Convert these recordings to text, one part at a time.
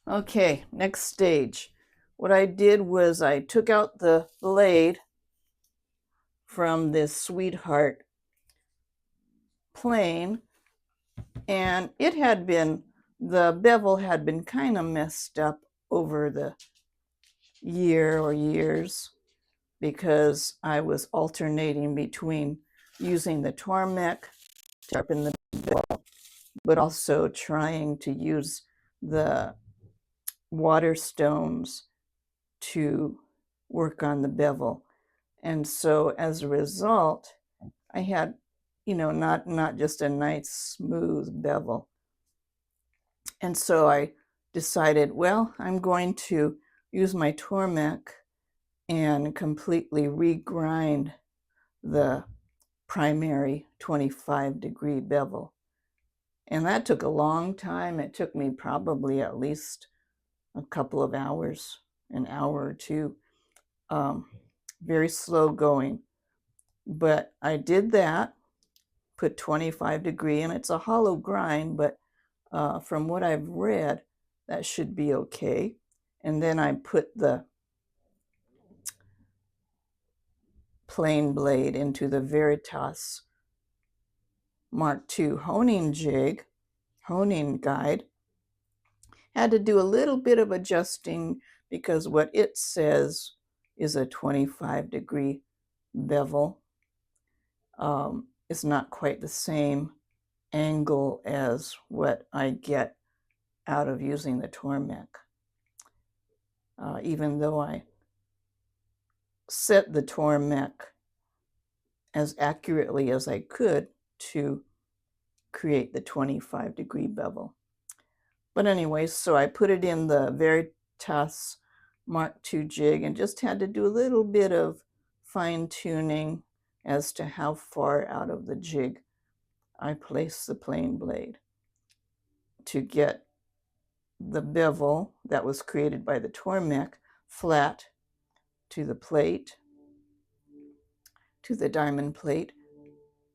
Okay, next stage. What I did was I took out the blade from this Sweetheart plane, and the bevel had been kind of messed up over the year or years because I was alternating between using the Tormek to sharpen the bevel, but also trying to use the water stones to work on the bevel. And so as a result, I had, not just a nice smooth bevel. And so I decided, well, I'm going to use my Tormek and completely regrind the primary 25-degree bevel. And that took a long time. It took me probably at least a couple of hours, an hour or two. Very slow going. But I did that, put 25-degree, and it's a hollow grind, but from what I've read, that should be okay. And then I put the plain blade into the Veritas Mark II honing guide. Had to do a little bit of adjusting because what it says is a 25-degree bevel. It's not quite the same angle as what I get out of using the Tormek. Even though I set the Tormek as accurately as I could to create the 25-degree bevel. But anyway, so I put it in the Veritas Mark II jig and just had to do a little bit of fine-tuning as to how far out of the jig I place the plain blade to get the bevel that was created by the Tormek flat to the plate, to the diamond plate,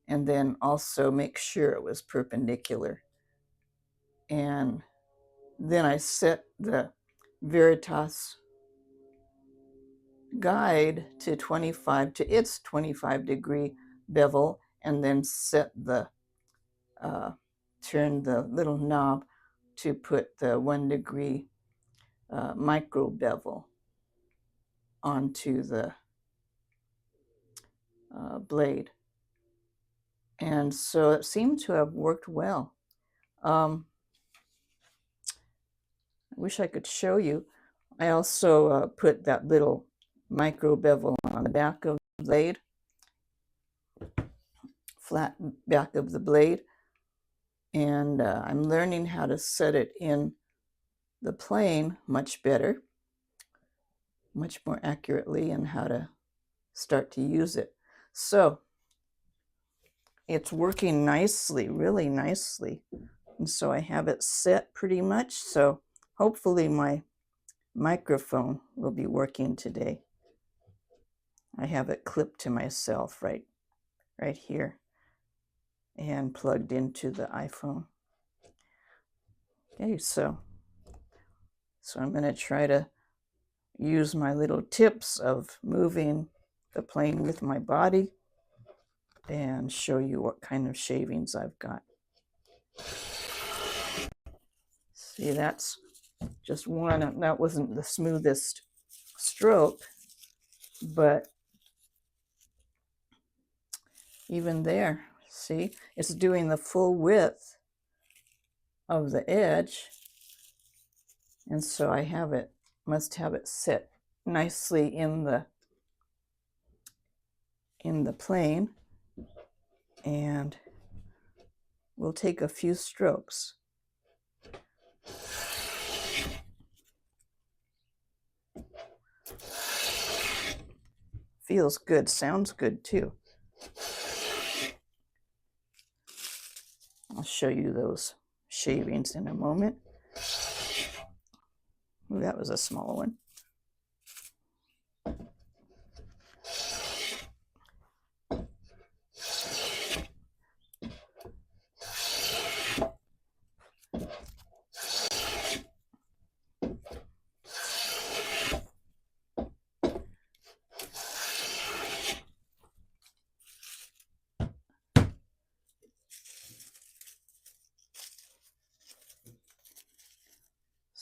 and then also make sure it was perpendicular. And then I set the Veritas guide to its 25-degree bevel, and then set turn the little knob to put the 1-degree micro bevel onto the blade. And so it seemed to have worked well. I wish I could show you. I also put that little micro bevel on the back of the blade, flat back of the blade, and I'm learning how to set it in the plane much better, much more accurately, and how to start to use it. So it's working nicely, really nicely. And so I have it set pretty much. So hopefully my microphone will be working today. I have it clipped to myself right here and plugged into the iPhone. Okay, so I'm going to try to use my little tips of moving the plane with my body and show you what kind of shavings I've got. See, that's just one. That wasn't the smoothest stroke, but even there, see, it's doing the full width of the edge. And so I must have it set nicely in the plane, and we'll take a few strokes. Feels good, sounds good too. I'll show you those shavings in a moment. Ooh, that was a small one.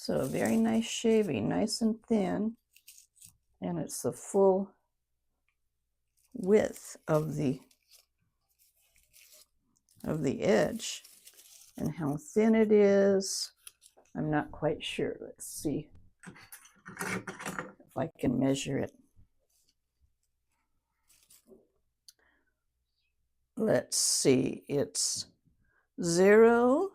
So very nice shaving, nice and thin, and it's the full width of the edge. And how thin it is, I'm not quite sure. Let's see if I can measure it. Let's see, it's 0.8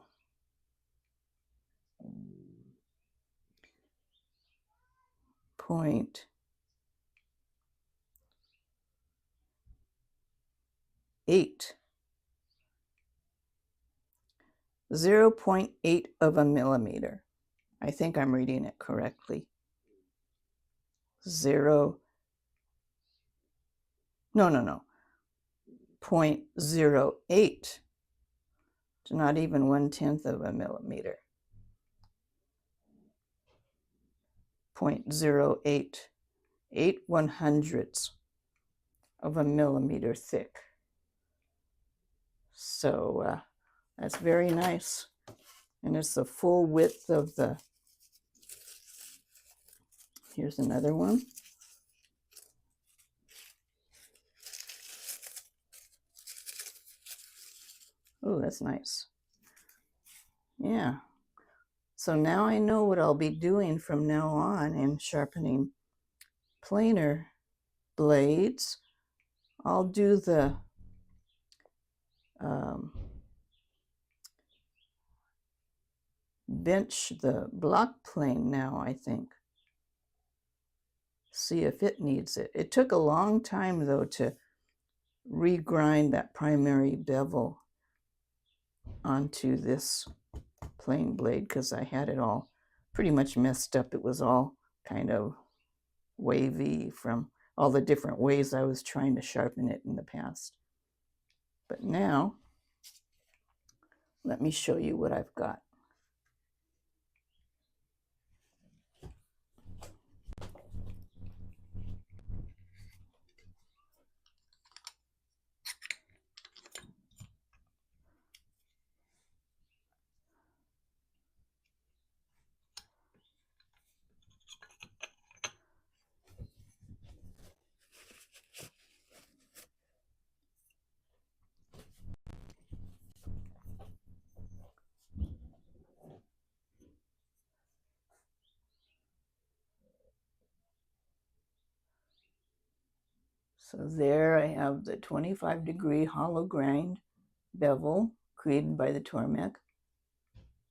0.8 of a millimeter. I think I'm reading it correctly. No. 0.08. It's not even 1/10 of a millimeter. 0.08, 8/100ths of a millimeter thick. So that's very nice. And it's the full width of the, here's another one. Oh, that's nice. Yeah. So now I know what I'll be doing from now on in sharpening planer blades. I'll do the bench, the block plane now, I think. See if it needs it. It took a long time, though, to regrind that primary bevel onto this plane blade because I had it all pretty much messed up. It was all kind of wavy from all the different ways I was trying to sharpen it in the past. But now, let me show you what I've got. So there I have the 25-degree hollow grind bevel created by the Tormek,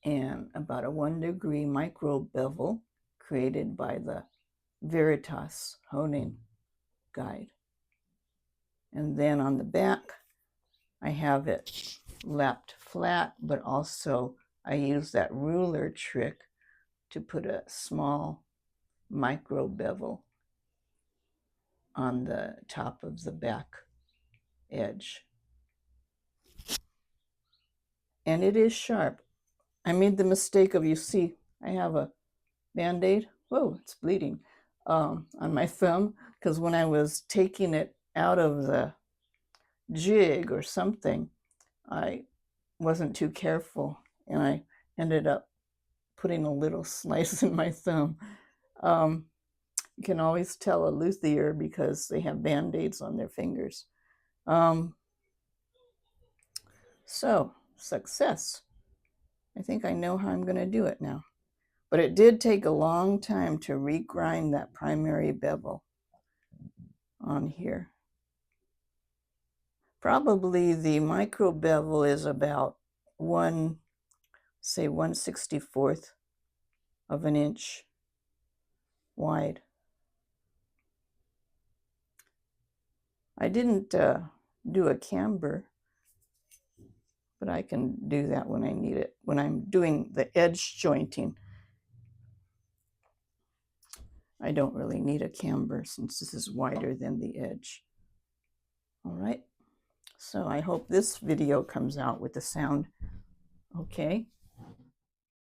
and about a 1-degree micro bevel created by the Veritas honing guide. And then on the back, I have it lapped flat, but also I use that ruler trick to put a small micro bevel on the top of the back edge. And it is sharp. I made the mistake of, you see, I have a Band-Aid. Whoa, it's bleeding on my thumb, because when I was taking it out of the jig or something, I wasn't too careful, and I ended up putting a little slice in my thumb. You can always tell a luthier because they have Band-Aids on their fingers. So, success. I think I know how I'm going to do it now. But it did take a long time to regrind that primary bevel on here. Probably the micro bevel is about 1/64 of an inch wide. I didn't do a camber, but I can do that when I need it, when I'm doing the edge jointing. I don't really need a camber since this is wider than the edge. All right, so I hope this video comes out with the sound okay.